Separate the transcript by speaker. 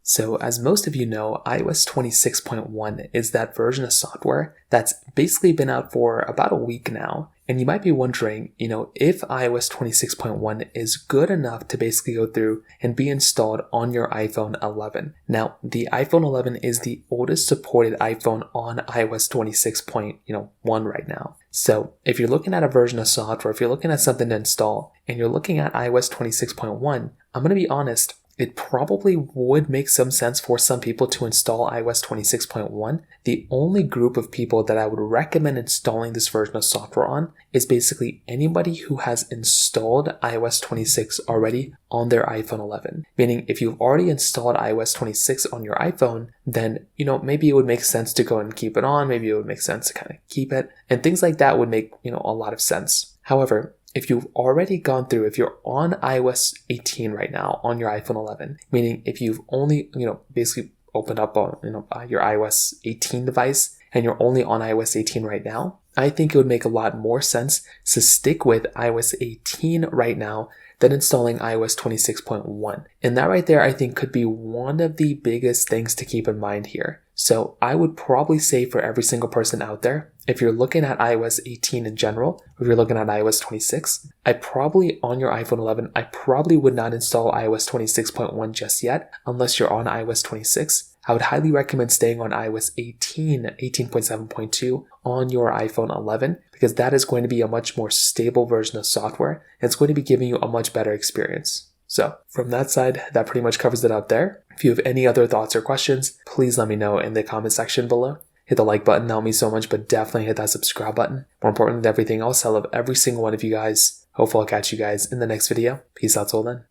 Speaker 1: So as most of you know, iOS 26.1 is that version of software that's basically been out for about a week now. And you might be wondering, if iOS 26.1 is good enough to basically go through and be installed on your iPhone 11. Now, the iPhone 11 is the oldest supported iPhone on iOS 26.1 right now. So if you're looking at a version of software, if you're looking at something to install, and you're looking at iOS 26.1, I'm going to be honest, it probably would make some sense for some people to install iOS 26.1. The only group of people that I would recommend installing this version of software on is basically anybody who has installed iOS 26 already on their iPhone 11. Meaning if you've already installed iOS 26 on your iPhone, then, maybe it would make sense to go and keep it on. Maybe it would make sense to kind of keep it. And things like that would make, a lot of sense. However, if you've already gone through, if you're on iOS 18 right now on your iPhone 11, meaning if you've only, basically opened up on, your iOS 18 device and you're only on iOS 18 right now, I think it would make a lot more sense to stick with iOS 18 right now than installing iOS 26.1. And that right there, I think could be one of the biggest things to keep in mind here. So I would probably say for every single person out there, if you're looking at iOS 18 in general, or if you're looking at iOS 26, on your iPhone 11, I probably would not install iOS 26.1 just yet, unless you're on iOS 26. I would highly recommend staying on iOS 18, 18.7.2 on your iPhone 11, because that is going to be a much more stable version of software, and it's going to be giving you a much better experience. So from that side, that pretty much covers it up there. If you have any other thoughts or questions, please let me know in the comment section below. Hit the like button, that would mean so much, but definitely hit that subscribe button. More important than everything else, I love every single one of you guys. Hopefully I'll catch you guys in the next video. Peace out till then.